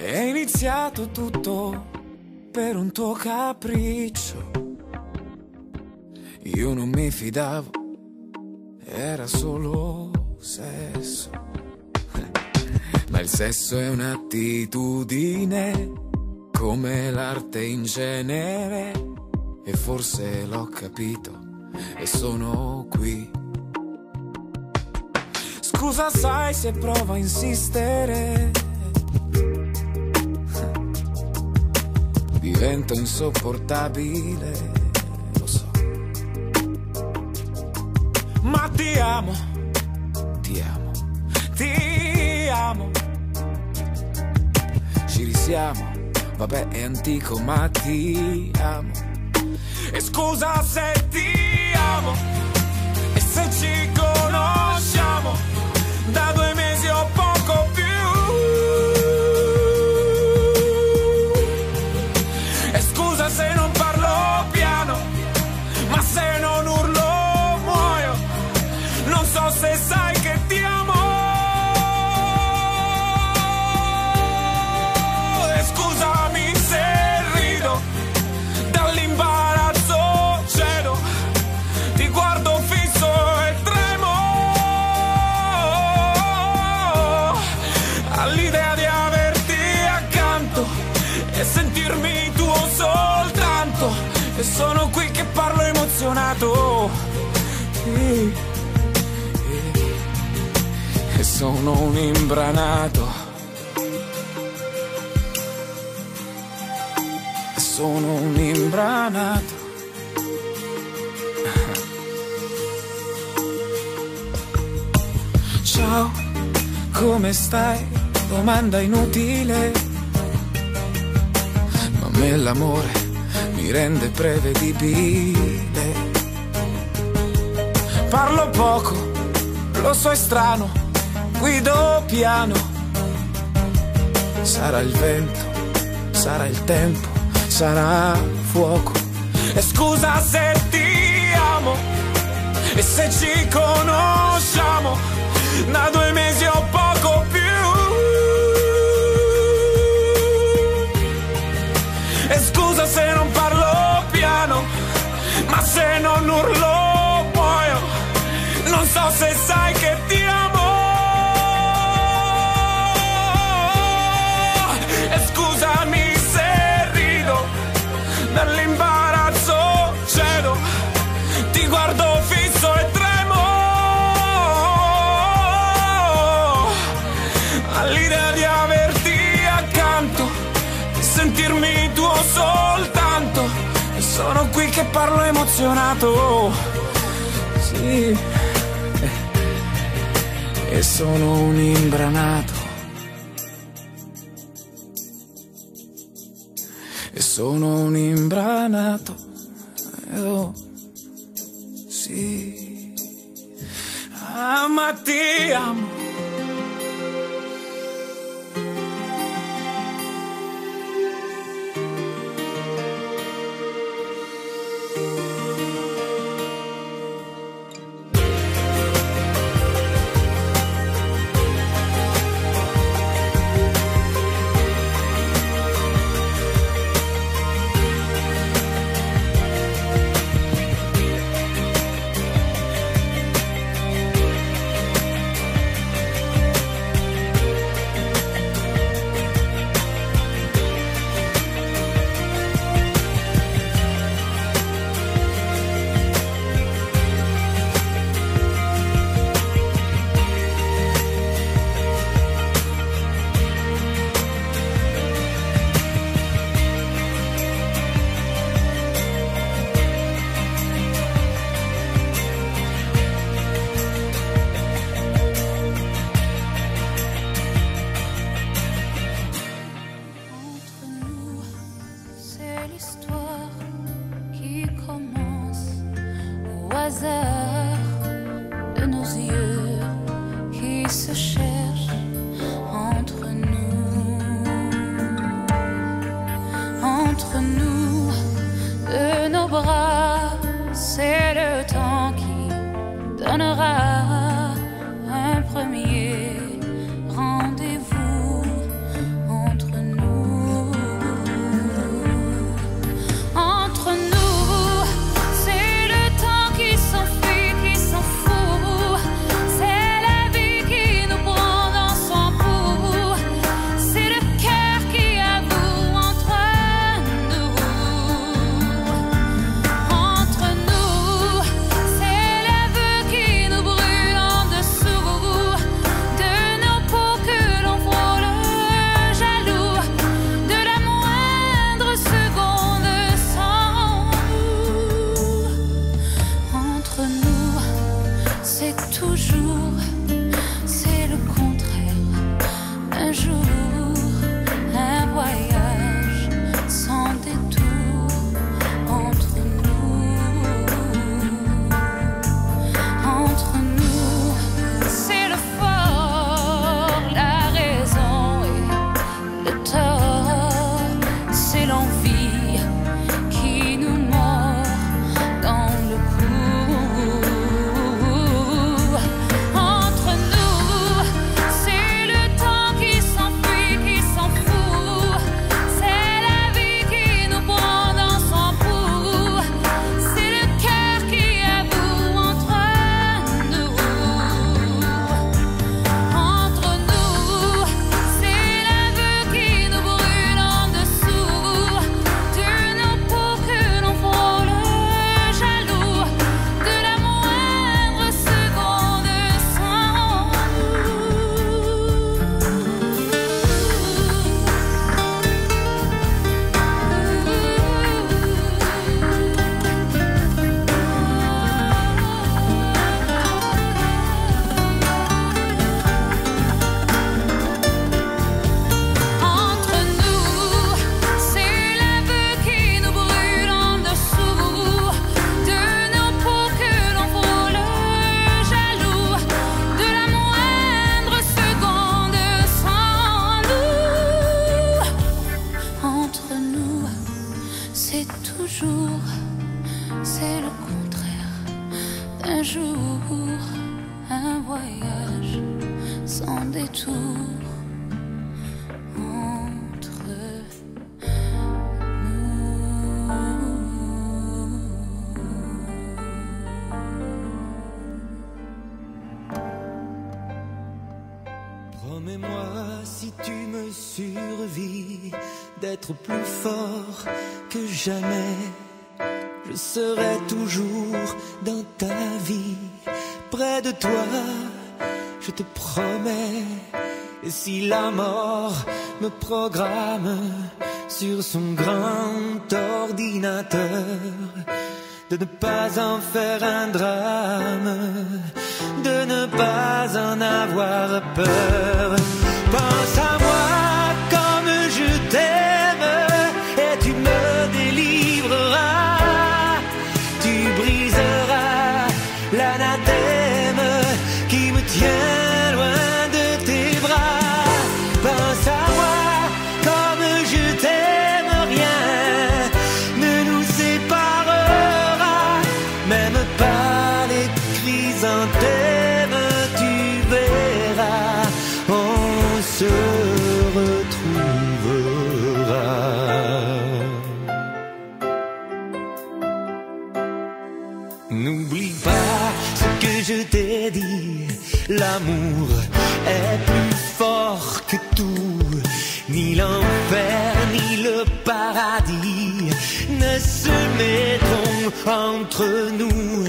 È iniziato tutto per un tuo capriccio. Io non mi fidavo, era solo sesso. Ma il sesso è un'attitudine, come l'arte in genere. E forse l'ho capito e sono qui. Scusa, sai se provo a insistere, divento insopportabile, lo so. Ma ti amo, ti amo, ti amo. Ci risiamo, vabbè è antico ma ti amo. E scusa se ti amo, e se ci conosciamo da 2 mesi o poco più. E scusa se non parlo piano, ma se non urlo muoio. Non so se sai che ti amo. E scusami se rido, dall'imbarazzo cedo, ti guardo fisso e tremo all'idea di averti accanto e sentirmi tuo soltanto. E sono qui che parlo emozionato, e sono un imbranato, e sono un imbranato. Ciao, come stai? Domanda inutile, ma a me l'amore mi rende prevedibile. Parlo poco, lo so è strano, guido piano. Sarà il vento, sarà il tempo, sarà fuoco. E scusa se ti amo, e se ci conosciamo da 2 mesi o poco più. E scusa se non parlo piano, ma se non urlo muoio. Non so se sai che ti amo. E scusami se rido, dall'imbarazzo cedo, ti guardo fisso e tremo all'idea di averti accanto e sentirmi tuo soltanto. E sono qui che parlo emozionato, sì, e sono un imbranato, e sono un imbranato, oh, sì, ma ti amo. De nos yeux qui se cherchent entre nous, de nos bras, c'est le temps qui donnera un premier rendez-vous entre nous. c'est toujours, c'est le contraire. Un jour, un voyage sans détour entre nous. Entre nous, c'est le fort, la raison et le tort. C'est l'envie qui nous mord dans le cou. Entre nous, c'est le temps qui s'enfuit, qui s'en fout. C'est la vie qui nous prend dans son pouls. C'est le cœur qui avoue entre nous. Entre nous, c'est l'aveu qui nous brûle en dessous de nos peaux que l'on frôle jaloux de la moindre seconde sans Entre nous, c'est l'aveu qui nous brûle en dessous de nos peaux que l'on frôle jaloux de la moindre seconde sans nous. Entre nous, c'est toujours, c'est le contraire. Un jour, un voyage sans détour entre Promets-moi, si tu me survis, d'être plus fort que jamais. Je serai toujours dans ta vie, près de toi, je te promets. Et si la mort me programme sur son grand ordinateur, de ne pas en faire un drame, de ne pas en avoir peur. Pense à moi comme je t'aime et tu me délivreras. Tu briseras l'anathème qui me tient loin de tes bras. Pense à moi comme je t'aime, rien ne nous séparera, même pas les chrysanthèmes, tu verras, on se retrouvera. N'oublie pas ce que je t'ai dit, l'amour est plus fort que tout, ni l'enfer ni le paradis ne se mettront entre nous.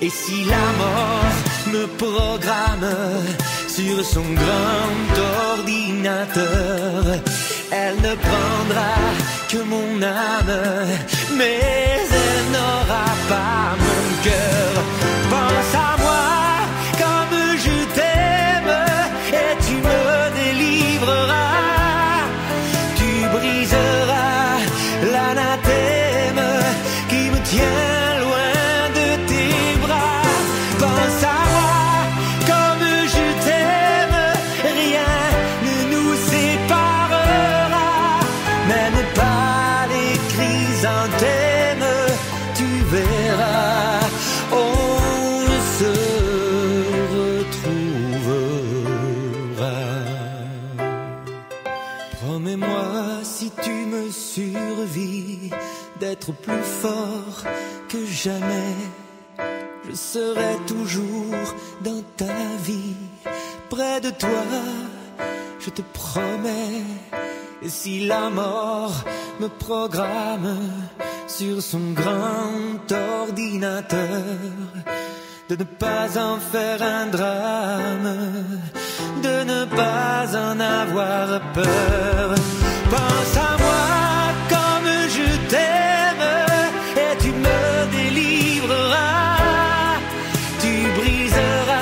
Et si la mort me programme sur son grand ordinateur, elle ne prendra que mon âme, mais elle n'aura pas mon cœur. Pense à moi comme je t'aime et tu me délivreras. Tu briseras l'anathème qui me tient loin de tes bras. Pense à moi comme je t'aime, rien ne nous séparera, même pas les chrysanthèmes, tu verras, on se retrouvera. Promets-moi, si tu me survis, d'être plus fort que jamais. Je serai toujours dans ta vie, près de toi, je te promets. Et si la mort me programme sur son grand ordinateur, de ne pas en faire un drame, de ne pas en avoir peur. Pense à moi comme je t'aime et tu me délivreras. Tu briseras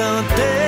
un thé.